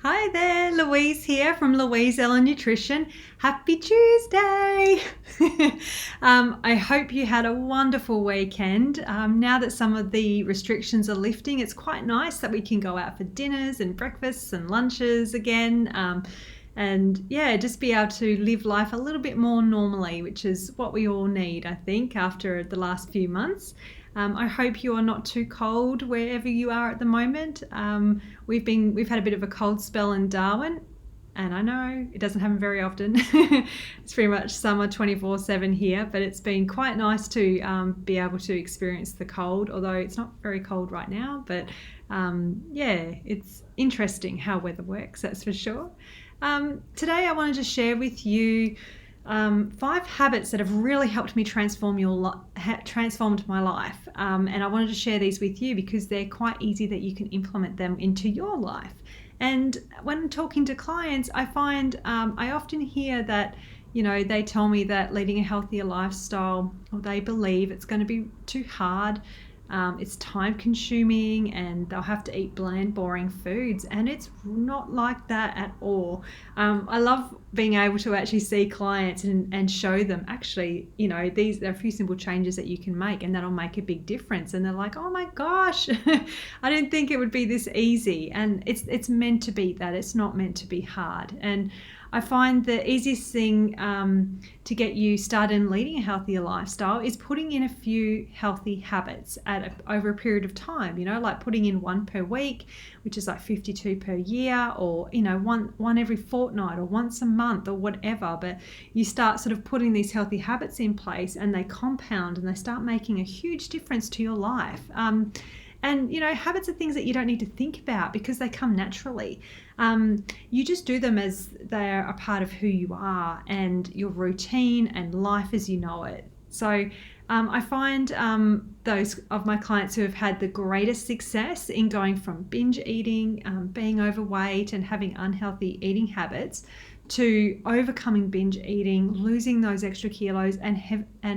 Hi there, Louise here from Louise Ellen Nutrition. Happy Tuesday! I hope you had a wonderful weekend. Now that some of the restrictions are lifting, it's quite nice that we can go out for dinners and breakfasts and lunches again. And yeah, just be able to live life a little bit more normally, which is what we all need, I think, after the last few months. I hope you are not too cold wherever you are at the moment. We've had a bit of a cold spell in Darwin, and I know it doesn't happen very often. It's pretty much summer 24/7 here, but it's been quite nice to be able to experience the cold, although it's not very cold right now. But yeah, it's interesting how weather works, that's for sure. Today I wanted to share with you 5 habits that have really helped me transformed my life. And I wanted to share these with you because they're quite easy that you can implement them into your life. And when talking to clients, I find I often hear that, they tell me that leading a healthier lifestyle, or they believe it's going to be too hard. It's time consuming and they'll have to eat bland, boring foods, and it's not like that at all. I love being able to actually see clients and show them actually, there are a few simple changes that you can make and that'll make a big difference. And they're like, oh my gosh, I didn't think it would be this easy. And it's meant to be that. It's not meant to be hard. And I find the easiest thing to get you started in leading a healthier lifestyle is putting in a few healthy habits over a period of time, like putting in one per week, which is like 52 per year, or, one every fortnight or once a month or whatever. But you start sort of putting these healthy habits in place and they compound and they start making a huge difference to your life. And, habits are things that you don't need to think about because they come naturally. You just do them as they're a part of who you are and your routine and life as you know it. So I find those of my clients who have had the greatest success in going from binge eating, being overweight and having unhealthy eating habits, to overcoming binge eating, losing those extra kilos and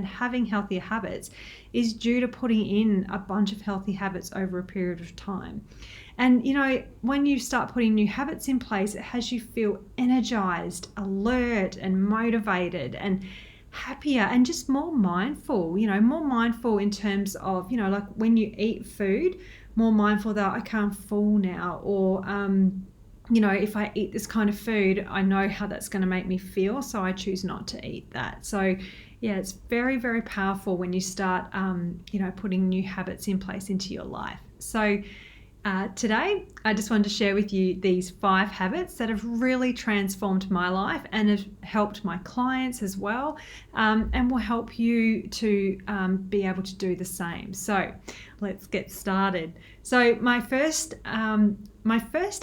having healthier habits is due to putting in a bunch of healthy habits over a period of time. And when you start putting new habits in place, it has you feel energized, alert and motivated and happier and just more mindful, more mindful in terms of, like when you eat food, more mindful that, okay, I'm full now, or if I eat this kind of food, I know how that's going to make me feel, so I choose not to eat that. So yeah, it's very, very powerful when you start, putting new habits in place into your life. So today, I just wanted to share with you these 5 habits that have really transformed my life and have helped my clients as well, and will help you to be able to do the same. So let's get started. So my first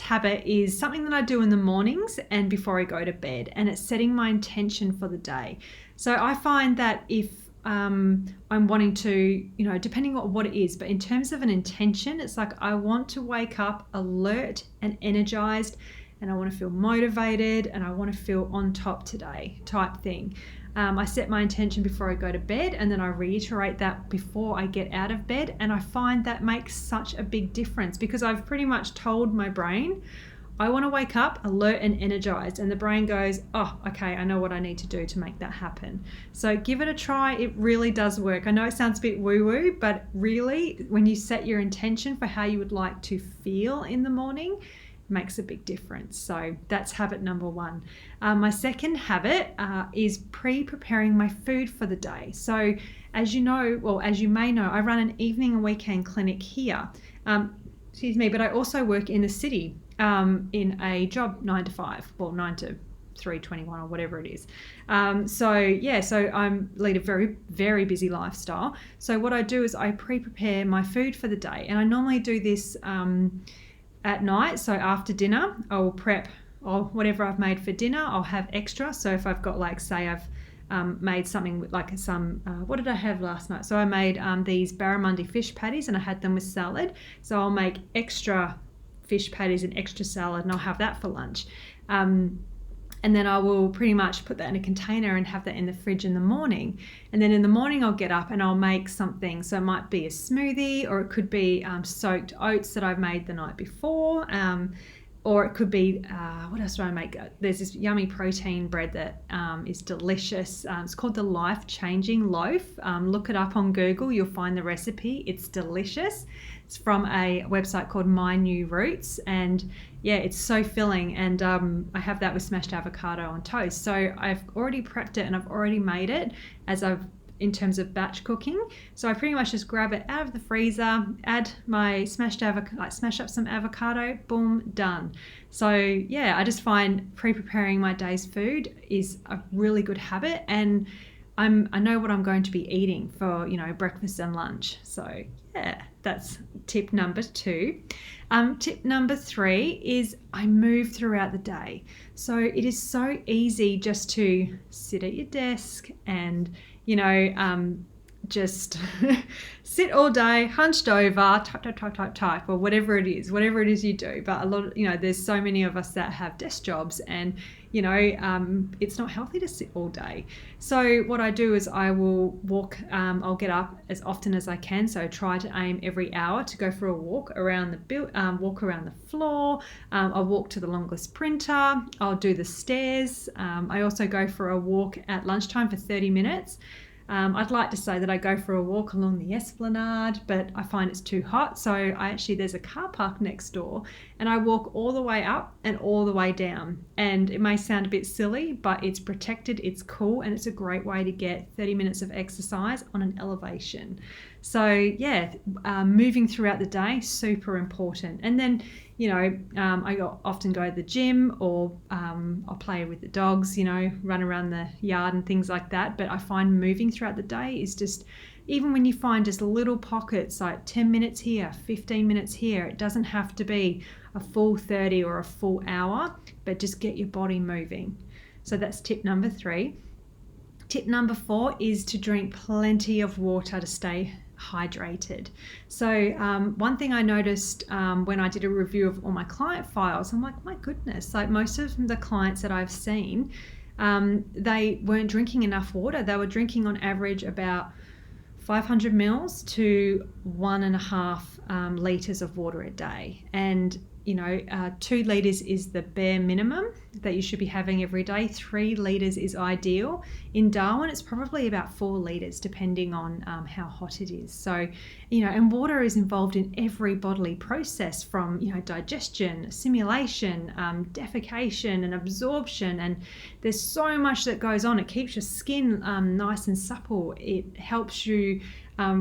habit is something that I do in the mornings and before I go to bed, and it's setting my intention for the day. So I find that if I'm wanting to, depending on what it is, but in terms of an intention, it's like I want to wake up alert and energized, and I want to feel motivated and I want to feel on top today type thing. I set my intention before I go to bed, and then I reiterate that before I get out of bed, and I find that makes such a big difference because I've pretty much told my brain I want to wake up alert and energized, and the brain goes, oh, okay, I know what I need to do to make that happen. So give it a try. It really does work. I know it sounds a bit woo-woo, but really when you set your intention for how you would like to feel in the morning, it makes a big difference. So that's habit number 1. My second habit is pre-preparing my food for the day. So as you may know, I run an evening and weekend clinic here. But I also work in the city in a job 9 to 5, well 9 to 3:21 or whatever it is. So I lead a very, very busy lifestyle. So what I do is I pre-prepare my food for the day, and I normally do this at night. So after dinner, I'll prep whatever I've made for dinner. I'll have extra. So if I've got I've made something like what did I have last night? So I made these barramundi fish patties and I had them with salad. So I'll make extra fish patties and extra salad, and I'll have that for lunch. And then I will pretty much put that in a container and have that in the fridge in the morning. And then in the morning I'll get up and I'll make something. So it might be a smoothie, or it could be soaked oats that I've made the night before. or it could be, what else do I make? There's this yummy protein bread that is delicious. It's called the Life Changing Loaf. Look it up on Google. You'll find the recipe. It's delicious. It's from a website called My New Roots. And yeah, it's so filling. And I have that with smashed avocado on toast. So I've already prepped it and I've already made it in terms of batch cooking. So I pretty much just grab it out of the freezer, add my smashed avocado, like smash up some avocado, boom, done. So yeah, I just find pre-preparing my day's food is a really good habit, and I know what I'm going to be eating for, breakfast and lunch. So yeah, that's tip number 2. Tip number 3 is I move throughout the day. So it is so easy just to sit at your desk and just sit all day hunched over, type, or whatever it is you do. But a lot of, there's so many of us that have desk jobs, and it's not healthy to sit all day. So what I do is I will walk, I'll get up as often as I can. So try to aim every hour to go for a walk around walk around the floor. I'll walk to the longest printer. I'll do the stairs. I also go for a walk at lunchtime for 30 minutes. I'd like to say that I go for a walk along the Esplanade, but I find it's too hot. So there's a car park next door, and I walk all the way up and all the way down. And it may sound a bit silly, but it's protected, it's cool, and it's a great way to get 30 minutes of exercise on an elevation. So yeah, moving throughout the day, super important. And then, I often go to the gym, or I'll play with the dogs, run around the yard and things like that. But I find moving throughout the day is just, even when you find just little pockets, like 10 minutes here, 15 minutes here, it doesn't have to be a full 30 or a full hour, but just get your body moving. So that's tip number 3. Tip number 4 is to drink plenty of water to stay hydrated. So one thing I noticed when I did a review of all my client files, I'm like, my goodness, like most of the clients that I've seen, they weren't drinking enough water. They were drinking on average about 500 mils to 1.5 litres of water a day. And 2 litres is the bare minimum that you should be having every day. 3 litres is ideal. In Darwin, it's probably about 4 litres, depending on how hot it is. So, and water is involved in every bodily process, from, digestion, assimilation, defecation and absorption. And there's so much that goes on. It keeps your skin nice and supple. It helps you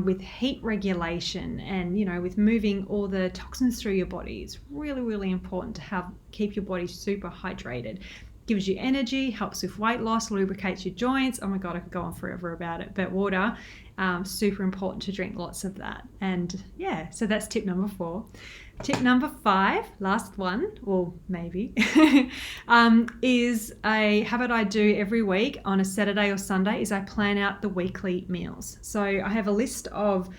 with heat regulation, and with moving all the toxins through your body. It's really, really important to keep your body super hydrated. Gives you energy, helps with weight loss, lubricates your joints. Oh my god, I could go on forever about it. But water, super important to drink lots of that. And yeah, so that's tip number 4. Tip number 5, last one, or maybe, is a habit I do every week on a Saturday or Sunday, is I plan out the weekly meals. So I have a list of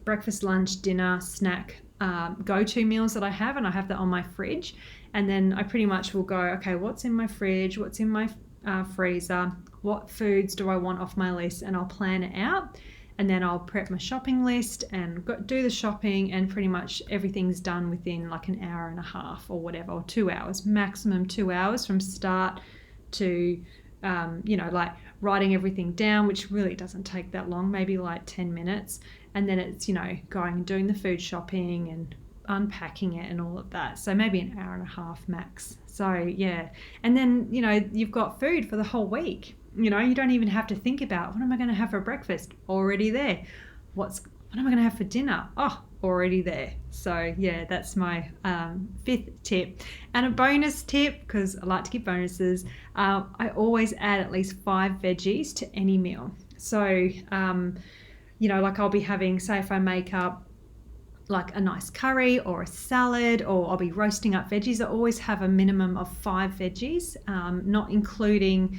breakfast, lunch, dinner, snack, go-to meals that I have, and I have that on my fridge. And then I pretty much will go, okay, what's in my fridge, what's in my freezer, what foods do I want off my list, and I'll plan it out. And then I'll prep my shopping list and do the shopping, and pretty much everything's done within like an hour and a half or whatever, or 2 hours, maximum 2 hours from start to, like writing everything down, which really doesn't take that long, maybe like 10 minutes. And then it's, going and doing the food shopping and unpacking it and all of that. So maybe an hour and a half max. So yeah. And then, you've got food for the whole week. You don't even have to think about, what am I going to have for breakfast? Already there. What am I going to have for dinner? Oh, already there. So yeah, that's my 5th tip. And a bonus tip, because I like to give bonuses, I always add at least 5 veggies to any meal. So, like I'll be having, say if I make up like a nice curry or a salad, or I'll be roasting up veggies, I always have a minimum of 5 veggies, not including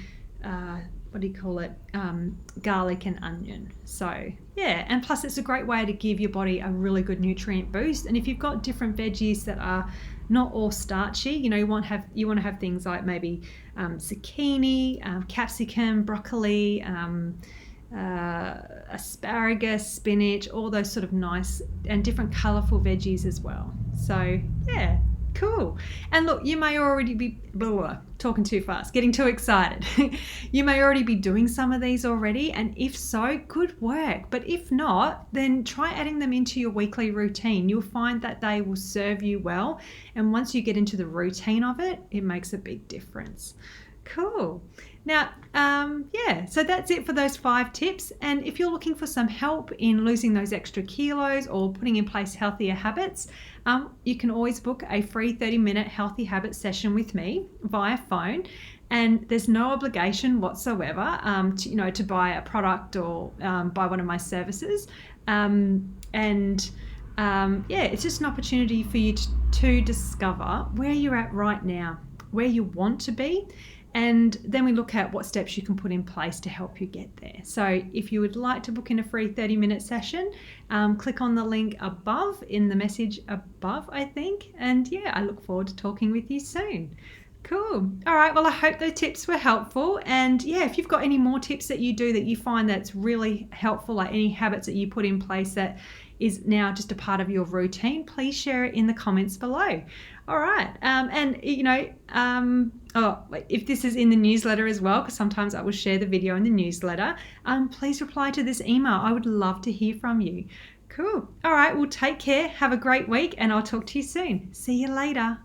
garlic and onion. So yeah, and plus it's a great way to give your body a really good nutrient boost. And if you've got different veggies that are not all starchy, you want to have things like maybe zucchini, capsicum, broccoli, asparagus, spinach, all those sort of nice and different colourful veggies as well. So yeah, Cool. And look, you may already be talking too fast, getting too excited. You may already be doing some of these already, and if so, good work. But if not, then try adding them into your weekly routine. You'll find that they will serve you well, and once you get into the routine of it, it makes a big difference. Cool. Now, so that's it for those 5 tips. And if you're looking for some help in losing those extra kilos or putting in place healthier habits, you can always book a free 30-minute healthy habit session with me via phone. And there's no obligation whatsoever to buy a product or buy one of my services. It's just an opportunity for you to discover where you're at right now, where you want to be. And then we look at what steps you can put in place to help you get there. So if you would like to book in a free 30-minute session, click on the link above in the message above, I think. And I look forward to talking with you soon. Cool. All right. Well, I hope the tips were helpful. And if you've got any more tips that you do that you find that's really helpful, like any habits that you put in place that is now just a part of your routine, please share it in the comments below. All right. If this is in the newsletter as well, because sometimes I will share the video in the newsletter, please reply to this email. I would love to hear from you. Cool. All right. Well, take care. Have a great week, and I'll talk to you soon. See you later.